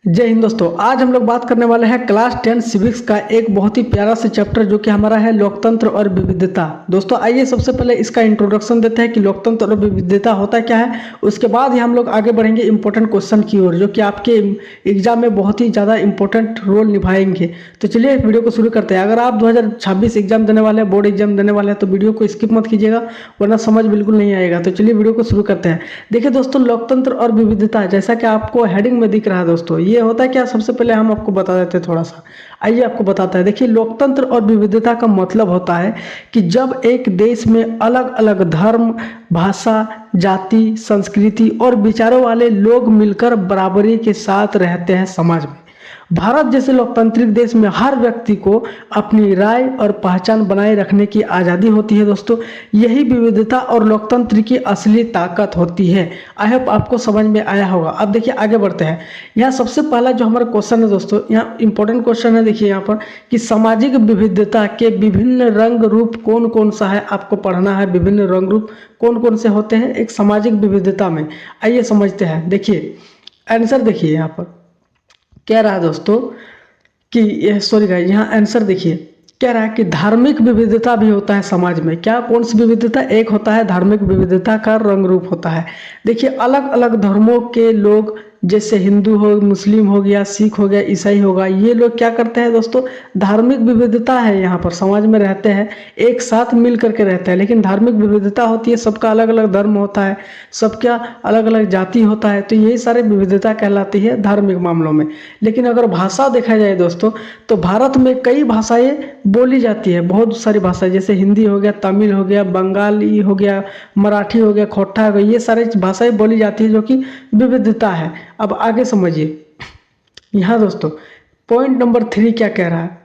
जय हिंद दोस्तों। आज हम लोग बात करने वाले हैं क्लास 10 सिविक्स का एक बहुत ही प्यारा सा चैप्टर जो कि हमारा है लोकतंत्र और विविधता। दोस्तों आइए सबसे पहले इसका इंट्रोडक्शन देते हैं कि लोकतंत्र और विविधता होता क्या है। उसके बाद ही हम लोग आगे बढ़ेंगे इंपॉर्टेंट क्वेश्चन की ओर जो कि आपके एग्जाम में बहुत ही ज़्यादा इंपॉर्टेंट रोल निभाएंगे। तो चलिए वीडियो को शुरू करते हैं। अगर आप 2026 एग्जाम देने वाले हैं, बोर्ड एग्जाम देने वाले हैं, तो वीडियो को स्किप मत कीजिएगा वरना समझ बिल्कुल नहीं आएगा। तो चलिए वीडियो को शुरू करते हैं। देखिए दोस्तों, लोकतंत्र और विविधता जैसा कि आपको हेडिंग में दिख रहा है दोस्तों, ये होता है क्या, सबसे पहले हम आपको बता देते हैं थोड़ा सा। आइए आपको बताता है। देखिए, लोकतंत्र और विविधता का मतलब होता है कि जब एक देश में अलग अलग धर्म, भाषा, जाति, संस्कृति और विचारों वाले लोग मिलकर बराबरी के साथ रहते हैं समाज में। भारत जैसे लोकतांत्रिक देश में हर व्यक्ति को अपनी राय और पहचान बनाए रखने की आज़ादी होती है दोस्तों। यही विविधता और लोकतंत्र की असली ताकत होती है। आई होप आपको समझ में आया होगा। अब देखिए आगे बढ़ते हैं। यहाँ सबसे पहला जो हमारा क्वेश्चन है दोस्तों, यहाँ इंपॉर्टेंट क्वेश्चन है। देखिए यहाँ पर कि सामाजिक विविधता के विभिन्न रंग रूप कौन कौन सा है, आपको पढ़ना है। विभिन्न रंग रूप कौन कौन से होते हैं एक सामाजिक विविधता में, आइए समझते हैं। देखिए आंसर देखिए यहाँ पर कह रहा है दोस्तों कि यह सॉरी गाइस, यहाँ आंसर देखिए कह रहा है कि धार्मिक विविधता भी होता है समाज में। क्या, कौन सी विविधता? एक होता है धार्मिक विविधता का रंग रूप होता है। देखिए अलग अलग धर्मों के लोग, जैसे हिंदू हो, मुस्लिम हो गया, सिख हो गया, ईसाई होगा, ये लोग क्या करते हैं दोस्तों, धार्मिक विविधता है यहाँ पर, समाज में रहते हैं, एक साथ मिल करके रहते हैं। लेकिन धार्मिक विविधता होती है, सबका अलग अलग धर्म होता है, सबका अलग अलग जाति होता है, तो यही सारे विविधता कहलाती है धार्मिक मामलों में। लेकिन अगर भाषा देखा जाए दोस्तों, तो भारत में कई भाषाएं बोली जाती है, बहुत सारी भाषाएं, जैसे हिंदी हो गया, तमिल हो गया, बंगाली हो गया, मराठी हो गया, खोटा हो गया, ये सारी भाषाएं बोली जाती है जो कि विविधता है। अब आगे समझिए यहाँ दोस्तों पॉइंट नंबर 3 क्या कह रहा है।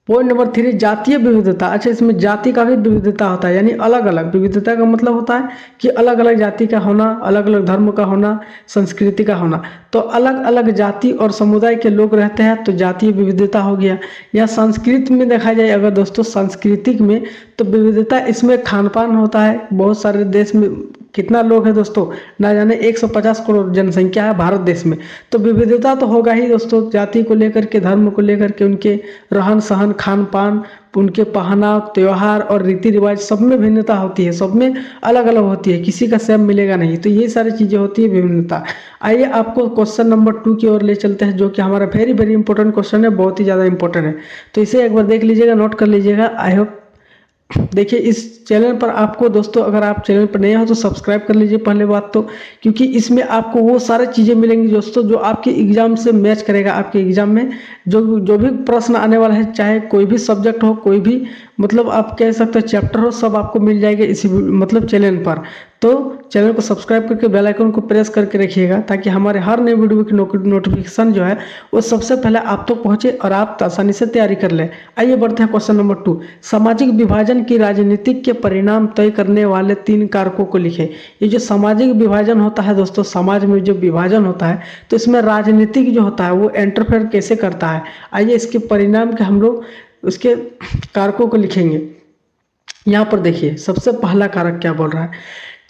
पॉइंट नंबर 3 जातीय विविधता। अच्छा, इसमें जाति का भी विविधता होता है, यानी अलग अलग। विविधता का मतलब होता है कि अलग अलग जाति का होना, अलग अलग धर्म का होना, संस्कृति का होना। तो अलग अलग जाति और समुदाय के लोग रहते हैं तो जातीय विविधता हो गया। या संस्कृत में देखा जाए अगर दोस्तों, सांस्कृतिक में तो विविधता इसमें खान पान होता है। बहुत सारे देश में कितना लोग है दोस्तों, ना जाने 150 करोड़ जनसंख्या है भारत देश में, तो विविधता तो होगा ही दोस्तों। जाति को लेकर के, धर्म को लेकर के, उनके रहन सहन, खान पान, उनके पहनाव, त्योहार और रीति रिवाज, सब में भिन्नता होती है, सब में अलग अलग होती है, किसी का सेम मिलेगा नहीं। तो ये सारी चीज़ें होती है विभिन्नता। आइए आपको क्वेश्चन नंबर 2 की ओर ले चलते हैं, जो कि हमारा वेरी वेरी इंपॉर्टेंट क्वेश्चन है, बहुत ही ज़्यादा इंपॉर्टेंट है। तो इसे एक बार देख लीजिएगा, नोट कर लीजिएगा। आई होप देखिए इस चैनल पर आपको दोस्तों, अगर आप चैनल पर नए हो तो सब्सक्राइब कर लीजिए पहले बात तो, क्योंकि इसमें आपको वो सारी चीज़ें मिलेंगी दोस्तों जो आपके एग्जाम से मैच करेगा। आपके एग्जाम में जो भी प्रश्न आने वाला है, चाहे कोई भी सब्जेक्ट हो, कोई भी मतलब आप कह सकते हो चैप्टर हो, सब आपको मिल जाएगा इसी मतलब चैनल पर। तो चैनल को सब्सक्राइब करके बेल आइकन को प्रेस करके रखिएगा, ताकि हमारे हर नई वीडियो की नोटिफिकेशन जो है वो सबसे पहले आप तक पहुंचे और आप आसानी से तैयारी कर लें। आइए बढ़ते हैं क्वेश्चन नंबर 2। सामाजिक विभाजन की राजनीतिक के परिणाम तय करने वाले 3 कारकों को लिखें। ये जो सामाजिक विभाजन होता है दोस्तों, समाज में जो विभाजन होता है, तो इसमें राजनीतिक जो होता है वो इंटरफेयर कैसे करता है। आइए इसके परिणाम के हम लोग उसके कारकों को लिखेंगे। यहाँ पर देखिए सबसे पहला कारक क्या बोल रहा है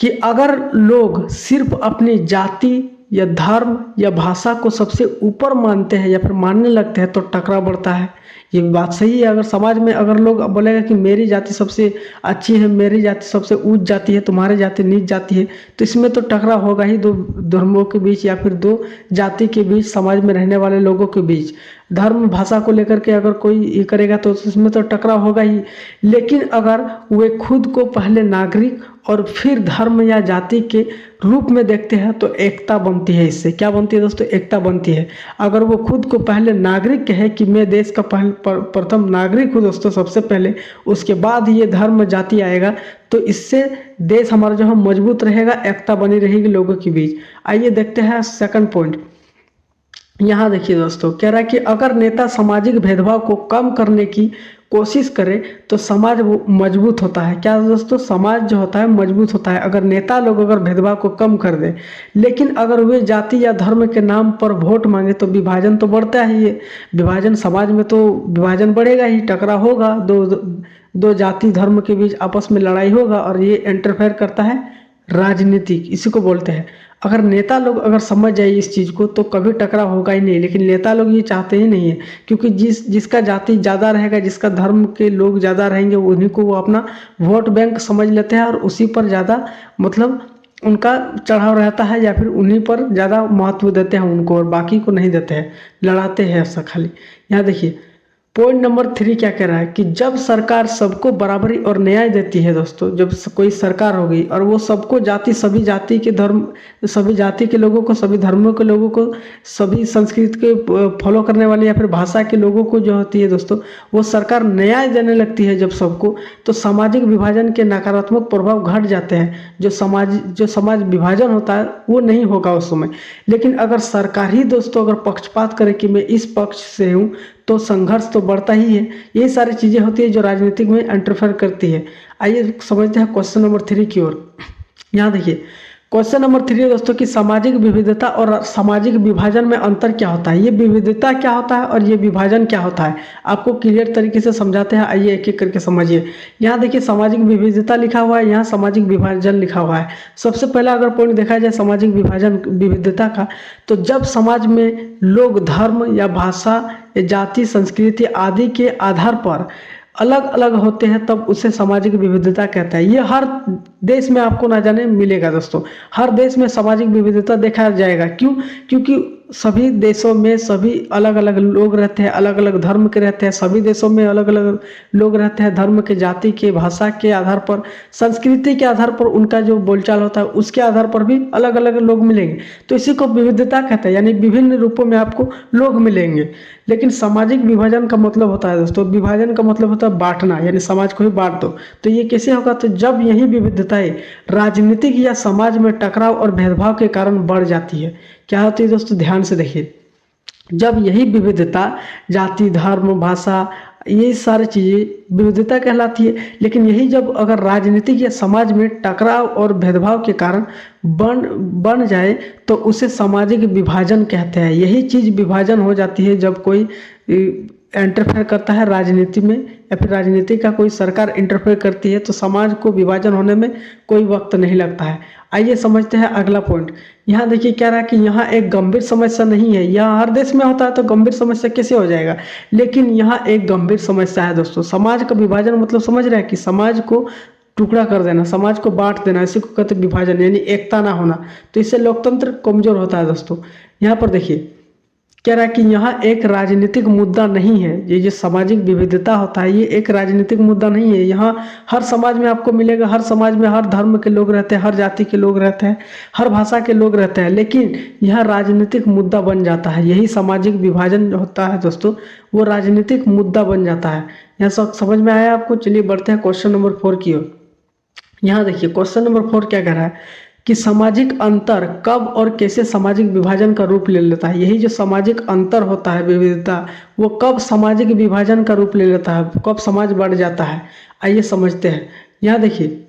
कि अगर लोग सिर्फ अपनी जाति या धर्म या भाषा को सबसे ऊपर मानते हैं या फिर मानने लगते हैं तो टकराव बढ़ता है। ये बात सही है। अगर समाज में अगर लोग बोलेगा कि मेरी जाति सबसे अच्छी है, मेरी जाति सबसे ऊंच जाति है, तुम्हारी जाति नीच जाति है, तो इसमें तो टकराव होगा ही, दो धर्मों के बीच या फिर दो जाति के बीच, समाज में रहने वाले लोगों के बीच। धर्म भाषा को लेकर के अगर कोई ये करेगा तो इसमें तो टकराव होगा ही। लेकिन अगर वे खुद को पहले नागरिक और फिर धर्म या जाति के रूप में देखते हैं तो एकता बनती है। इससे क्या बनती है दोस्तों, एकता बनती है। अगर वो खुद को पहले नागरिक कहे कि मैं देश का प्रथम नागरिक हूँ दोस्तों सबसे पहले, उसके बाद ये धर्म जाति आएगा, तो इससे देश हमारा जो है मजबूत रहेगा, एकता बनी रहेगी लोगों के बीच। आइए देखते हैं सेकंड पॉइंट। यहाँ देखिए दोस्तों कह रहा है कि अगर नेता सामाजिक भेदभाव को कम करने की कोशिश करे तो समाज वो मजबूत होता है। क्या दोस्तों, समाज जो होता है मजबूत होता है अगर नेता लोग अगर भेदभाव को कम कर दे। लेकिन अगर वे जाति या धर्म के नाम पर वोट मांगे तो विभाजन तो बढ़ता ही है। विभाजन समाज में तो विभाजन बढ़ेगा ही, टकराव होगा, दो जाति धर्म के बीच आपस में लड़ाई होगा और ये इंटरफेयर करता है राजनीतिक, इसी को बोलते हैं। अगर नेता लोग अगर समझ जाए इस चीज़ को तो कभी टकराव होगा ही नहीं, लेकिन नेता लोग ये चाहते ही नहीं है, क्योंकि जिसका जाति ज़्यादा रहेगा, जिसका धर्म के लोग ज़्यादा रहेंगे, उन्हीं को वो अपना वोट बैंक समझ लेते हैं और उसी पर ज़्यादा मतलब उनका चढ़ाव रहता है, या फिर उन्हीं पर ज़्यादा महत्व देते हैं उनको और बाकी को नहीं देते हैं, लड़ाते हैं ऐसा खाली। यहाँ देखिए पॉइंट नंबर 3 क्या कह रहा है कि जब सरकार सबको बराबरी और न्याय देती है दोस्तों, जब कोई सरकार हो गई और वो सबको सभी जाति के धर्म, सभी जाति के लोगों को, सभी धर्मों के लोगों को, सभी संस्कृति के फॉलो करने वाले या फिर भाषा के लोगों को जो होती है दोस्तों, वो सरकार न्याय देने लगती है जब सबको, तो सामाजिक विभाजन के नकारात्मक प्रभाव घट जाते हैं। जो समाज विभाजन होता है वो नहीं होगा उस समय। लेकिन अगर सरकार ही दोस्तों अगर पक्षपात करे कि मैं इस पक्ष से हूँ, तो संघर्ष तो बढ़ता ही है। ये सारी चीज़ें होती है जो राजनीतिक में इंटरफेयर करती है। आइए समझते हैं क्वेश्चन नंबर 3 की ओर। यहाँ देखिए क्वेश्चन नंबर 3 दोस्तों कि सामाजिक विविधता और सामाजिक विभाजन में अंतर क्या होता है। ये विविधता क्या होता है और ये विभाजन क्या होता है, आपको क्लियर तरीके से समझाते हैं। आइए एक एक करके समझिए। यहाँ देखिए सामाजिक विविधता लिखा हुआ है, यहाँ सामाजिक विभाजन लिखा हुआ है। सबसे पहला अगर पॉइंट देखा जाए सामाजिक विभाजन विविधता का, तो जब समाज में लोग धर्म या भाषा या जाति, संस्कृति आदि के आधार पर अलग अलग होते हैं, तब उसे सामाजिक विविधता कहता है। ये हर देश में आपको ना जाने मिलेगा दोस्तों, हर देश में सामाजिक विविधता देखा जाएगा। क्यों? क्योंकि सभी देशों में सभी अलग अलग लोग रहते हैं, अलग अलग धर्म के रहते हैं, सभी देशों में अलग अलग लोग रहते हैं, धर्म के, जाति के, भाषा के आधार पर, संस्कृति के आधार पर, उनका जो बोलचाल होता है उसके आधार पर भी अलग अलग लोग मिलेंगे। तो इसी को विविधता कहते हैं, यानी विभिन्न रूपों में आपको लोग मिलेंगे। लेकिन सामाजिक विभाजन का मतलब होता है दोस्तों, विभाजन का मतलब होता है बांटना, यानी समाज को ही बांट दो। तो ये कैसे होगा? तो जब यही विविधताएं राजनीतिक या समाज में टकराव और भेदभाव के कारण बढ़ जाती है। क्या होती है दोस्तों? ध्यान से देखिए, जब यही विविधता जाति, धर्म, भाषा, ये सारी चीज़ें विविधता कहलाती है। लेकिन यही जब अगर राजनीतिक या समाज में टकराव और भेदभाव के कारण बन जाए तो उसे सामाजिक विभाजन कहते हैं। यही चीज़ विभाजन हो जाती है जब कोई इंटरफेयर करता है राजनीति में, या फिर राजनीति का कोई सरकार इंटरफेयर करती है, तो समाज को विभाजन होने में कोई वक्त नहीं लगता है। आइए समझते हैं अगला पॉइंट। यहाँ देखिए क्या रहा कि यहाँ एक गंभीर समस्या नहीं है। यहाँ हर देश में होता है तो गंभीर समस्या कैसे हो जाएगा, लेकिन यहाँ एक गंभीर समस्या है दोस्तों। समाज का विभाजन मतलब समझ रहे हैं कि समाज को टुकड़ा कर देना, समाज को बांट देना, इसी को कहते हैं विभाजन, यानी एकता ना होना। तो इससे लोकतंत्र कमजोर होता है दोस्तों। यहाँ पर देखिए कह रहा है कि यहाँ एक राजनीतिक मुद्दा नहीं है। ये जो सामाजिक विविधता होता है ये एक राजनीतिक मुद्दा नहीं है। यहाँ हर समाज में आपको मिलेगा, हर समाज में हर धर्म के लोग रहते हैं, हर जाति के लोग रहते हैं, हर भाषा के लोग रहते हैं, लेकिन यह राजनीतिक मुद्दा बन जाता है। यही सामाजिक विभाजन होता है दोस्तों, वो राजनीतिक मुद्दा बन जाता है। यह सब समझ में आया आपको? चलिए बढ़ते हैं क्वेश्चन नंबर 4 की ओर। यहाँ देखिए क्वेश्चन नंबर 4 क्या कह रहा है कि सामाजिक अंतर कब और कैसे सामाजिक विभाजन का रूप ले लेता है। यही जो सामाजिक अंतर होता है, विविधता, वो कब सामाजिक विभाजन का रूप ले लेता है, कब समाज बढ़ जाता है। आइए समझते हैं। यहाँ देखिए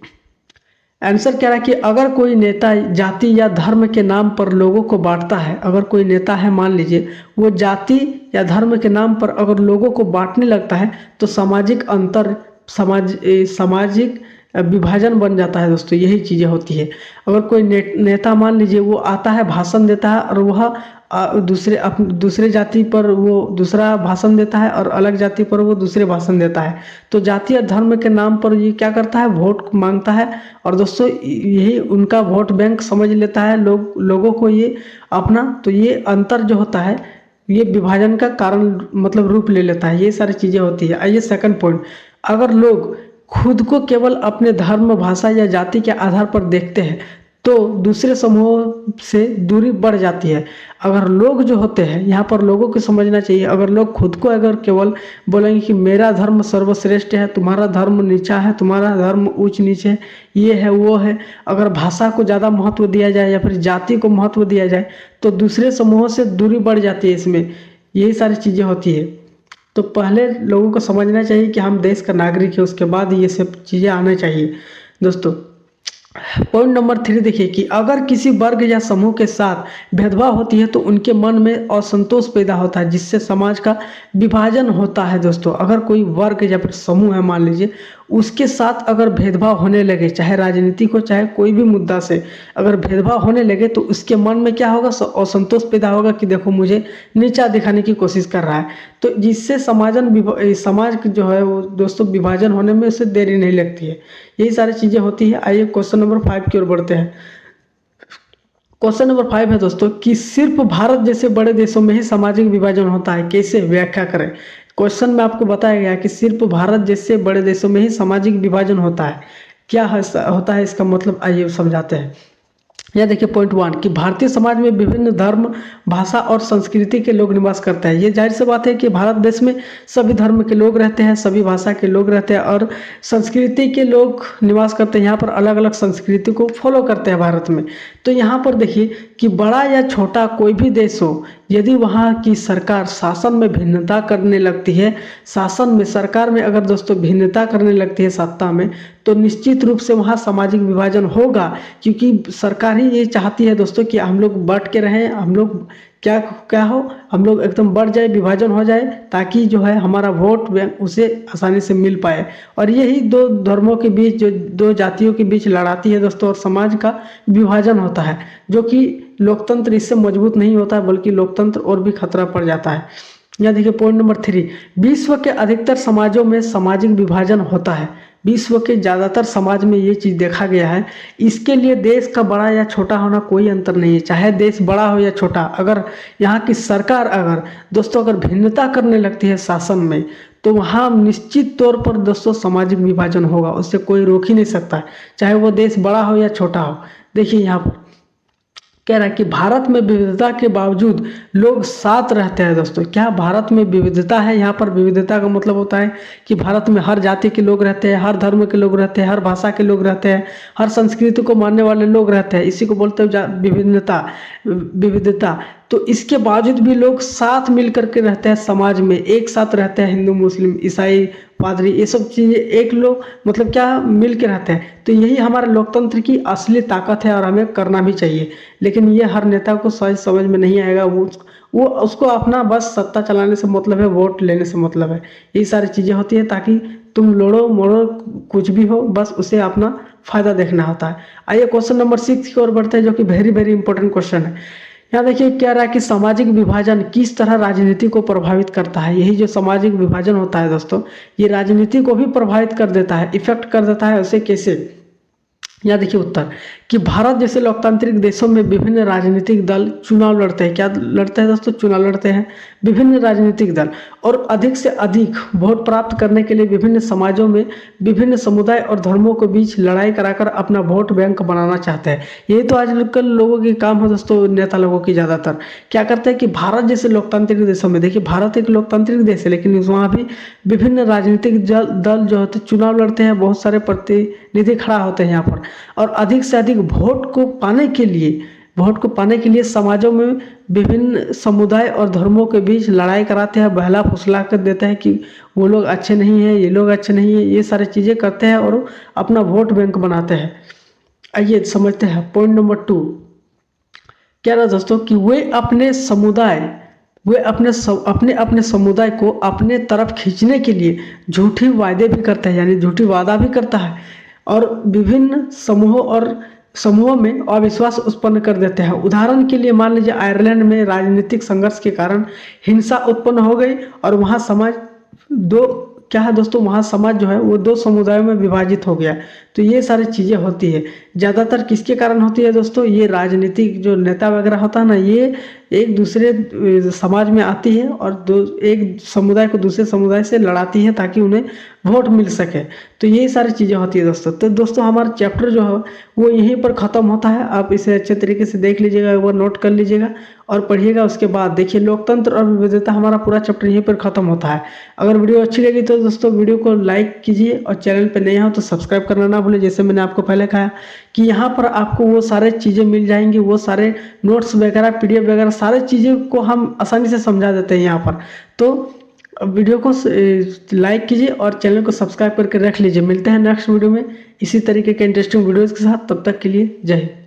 आंसर क्या रहा कि अगर कोई नेता जाति या धर्म के नाम पर लोगों को बांटता है, अगर कोई नेता है मान लीजिए वो जाति या धर्म के नाम पर अगर लोगों को बांटने लगता है, तो सामाजिक अंतर, सामाजिक विभाजन बन जाता है दोस्तों। यही चीज़ें होती है। अगर कोई नेता मान लीजिए वो आता है, भाषण देता है, और वह दूसरे जाति पर वो दूसरा भाषण देता है और अलग जाति पर वो दूसरे भाषण देता है, तो जाति और धर्म के नाम पर ये क्या करता है, वोट मांगता है। और दोस्तों यही उनका वोट बैंक समझ लेता है लोगों को ये अपना। तो ये अंतर जो होता है ये विभाजन का कारण मतलब रूप ले लेता है। ये सारी चीज़ें होती है। आइए सेकंड पॉइंट, अगर लोग खुद को केवल अपने धर्म, भाषा या जाति के आधार पर देखते हैं तो दूसरे समूह से दूरी बढ़ जाती है। अगर लोग जो होते हैं, यहाँ पर लोगों को समझना चाहिए, अगर लोग खुद को अगर केवल बोलेंगे कि मेरा धर्म सर्वश्रेष्ठ है, तुम्हारा धर्म नीचा है, तुम्हारा धर्म ऊंच नीचे है, ये है वो है, अगर भाषा को ज़्यादा महत्व दिया जाए या फिर जाति को महत्व दिया जाए तो दूसरे समूहों से दूरी बढ़ जाती है। इसमें यही सारी चीज़ें होती है। तो पहले लोगों को समझना चाहिए कि हम देश का नागरिक है, उसके बाद ये सब चीज़ें आना चाहिए दोस्तों। पॉइंट नंबर 3 देखिए कि अगर किसी वर्ग या समूह के साथ भेदभाव होती है तो उनके मन में असंतोष पैदा होता है, जिससे समाज का विभाजन होता है दोस्तों। अगर कोई वर्ग या फिर समूह है मान लीजिए, उसके साथ अगर भेदभाव होने लगे, चाहे राजनीति को चाहे कोई भी मुद्दा से अगर भेदभाव होने लगे, तो उसके मन में क्या होगा, असंतोष पैदा होगा कि देखो मुझे नीचा दिखाने की कोशिश कर रहा है। तो जिससे समाज जो है वो दोस्तों विभाजन होने में उससे देरी नहीं लगती है। यही सारी चीज़ें होती है। आइए क्वेश्चन नंबर 5 की ओर बढ़ते हैं। क्वेश्चन नंबर 5 है दोस्तों कि सिर्फ भारत जैसे बड़े देशों में ही सामाजिक विभाजन होता है, कैसे, व्याख्या करें। क्वेश्चन में आपको बताया गया कि सिर्फ भारत जैसे बड़े देशों में ही सामाजिक विभाजन होता है। क्या होता है इसका मतलब, आइए समझाते हैं। यह देखिए पॉइंट 1 कि भारतीय समाज में विभिन्न धर्म, भाषा और संस्कृति के लोग निवास करते हैं। ये जाहिर सी बात है कि भारत देश में सभी धर्म के लोग रहते हैं, सभी भाषा के लोग रहते हैं और संस्कृति के लोग निवास करते हैं। यहाँ पर अलग अलग संस्कृति को फॉलो करते हैं भारत में। तो यहाँ पर देखिए कि बड़ा या छोटा कोई भी देश हो, यदि वहाँ की सरकार शासन में भिन्नता करने लगती है, सरकार में अगर दोस्तों भिन्नता करने लगती है सत्ता में, तो निश्चित रूप से वहाँ सामाजिक विभाजन होगा। क्योंकि सरकार ही ये चाहती है दोस्तों कि हम लोग बढ़ के रहें, हम लोग क्या क्या हो, हम लोग एकदम बढ़ जाए, विभाजन हो जाए, ताकि जो है हमारा वोट बैंक उसे आसानी से मिल पाए। और यही दो धर्मों के बीच, जो दो जातियों के बीच लड़ाती है दोस्तों, और समाज का विभाजन होता है, जो कि लोकतंत्र इससे मजबूत नहीं होता है, बल्कि लोकतंत्र और भी खतरा पड़ जाता है। यहाँ देखिए पॉइंट नंबर 3, विश्व के अधिकतर समाजों में सामाजिक विभाजन होता है। विश्व के ज़्यादातर समाज में ये चीज़ देखा गया है। इसके लिए देश का बड़ा या छोटा होना कोई अंतर नहीं है, चाहे देश बड़ा हो या छोटा। अगर यहाँ की सरकार अगर दोस्तों अगर भिन्नता करने लगती है शासन में, तो वहाँ निश्चित तौर पर दोस्तों सामाजिक विभाजन होगा, उससे कोई रोक ही नहीं सकता है, चाहे वो देश बड़ा हो या छोटा हो। देखिए यहाँ पर कह रहा है कि भारत में विविधता के बावजूद लोग साथ रहते हैं। दोस्तों क्या भारत में विविधता है? यहाँ पर विविधता का मतलब होता है कि भारत में हर जाति के लोग रहते हैं, हर धर्म के लोग रहते हैं, हर भाषा के लोग रहते हैं, हर संस्कृति को मानने वाले लोग रहते हैं। इसी को बोलते हैं विविधता। तो इसके बावजूद भी लोग साथ मिल करके रहते हैं, समाज में एक साथ रहते हैं। हिंदू, मुस्लिम, ईसाई, पादरी, ये सब चीज़ें एक लोग मतलब क्या मिल के रहते हैं। तो यही हमारे लोकतंत्र की असली ताकत है और हमें करना भी चाहिए। लेकिन ये हर नेता को सही समझ में नहीं आएगा। वो उसको अपना बस सत्ता चलाने से मतलब है, वोट लेने से मतलब है। ये सारी चीज़ें होती है ताकि तुम लड़ो मोड़ो कुछ भी हो, बस उसे अपना फायदा देखना होता है। आइए क्वेश्चन नंबर 6 की ओर बढ़ते हैं, जो कि वेरी वेरी इंपॉर्टेंट क्वेश्चन है। यहाँ देखिए क्या रहा है कि सामाजिक विभाजन किस तरह राजनीति को प्रभावित करता है। यही जो सामाजिक विभाजन होता है दोस्तों, ये राजनीति को भी प्रभावित कर देता है, इफेक्ट कर देता है। उसे कैसे? यहाँ देखिए उत्तर कि भारत जैसे लोकतांत्रिक देशों में विभिन्न राजनीतिक दल चुनाव लड़ते हैं। क्या लड़ते हैं दोस्तों? चुनाव लड़ते हैं विभिन्न राजनीतिक दल, और अधिक से अधिक वोट प्राप्त करने के लिए विभिन्न समाजों में विभिन्न समुदाय और धर्मों के बीच लड़ाई कराकर अपना वोट बैंक बनाना चाहते हैं। यही तो आजकल लोगों के काम है दोस्तों, नेता लोगों की ज़्यादातर क्या करते हैं कि भारत जैसे लोकतांत्रिक देशों में, देखिए भारत एक लोकतांत्रिक देश है, लेकिन वहाँ भी विभिन्न राजनीतिक दल जो होते चुनाव लड़ते हैं, बहुत सारे प्रतिनिधि खड़ा होते हैं यहाँ पर, और अधिक से अधिक वोट को पाने के लिए समाजों में विभिन्न समुदाय और धर्मों के बीच लड़ाई कराते हैं, बहला फुसला कर देते हैं कि वो लोग अच्छे नहीं हैं, ये लोग अच्छे नहीं हैं, ये सारी चीज़ें करते हैं और अपना वोट बैंक बनाते हैं। आइए समझते हैं पॉइंट नंबर 2। क्या रहा दोस्तों कि वे अपने अपने समुदाय को अपने तरफ खींचने के लिए झूठी वायदे भी करते हैं, यानी झूठी वादा भी करता है, और विभिन्न समूहों में अविश्वास उत्पन्न कर देते हैं। उदाहरण के लिए मान लीजिए आयरलैंड में राजनीतिक संघर्ष के कारण हिंसा उत्पन्न हो गई, और वहाँ समाज वहाँ समाज जो है वो 2 समुदायों में विभाजित हो गया। तो ये सारी चीज़ें होती है, ज़्यादातर किसके कारण होती है दोस्तों? ये राजनीतिक जो नेता वगैरह होता है ना, ये एक दूसरे समाज में आती है और एक समुदाय को दूसरे समुदाय से लड़ाती है ताकि उन्हें वोट मिल सके। तो यही सारी चीज़ें होती है दोस्तों। तो दोस्तों हमारा चैप्टर जो है वो यहीं पर ख़त्म होता है। आप इसे अच्छे तरीके से देख लीजिएगा, एक बार नोट कर लीजिएगा और पढ़िएगा। उसके बाद देखिए लोकतंत्र और विविधता, हमारा पूरा चैप्टर यहीं पर ख़त्म होता है। अगर वीडियो अच्छी लगी तो दोस्तों वीडियो को लाइक कीजिए, और चैनल पर नए हो तो सब्सक्राइब करना ना भूलें। जैसे मैंने आपको पहले कहा कि यहाँ पर आपको वो सारे चीज़ें मिल जाएंगी, वो सारे नोट्स वगैरह, PDF वगैरह, सारे चीज़ें को हम आसानी से समझा देते हैं यहाँ पर। तो वीडियो को लाइक कीजिए और चैनल को सब्सक्राइब करके रख लीजिए। मिलते हैं नेक्स्ट वीडियो में इसी तरीके के इंटरेस्टिंग वीडियोज़ के साथ। तब तक के लिए जय हिंद।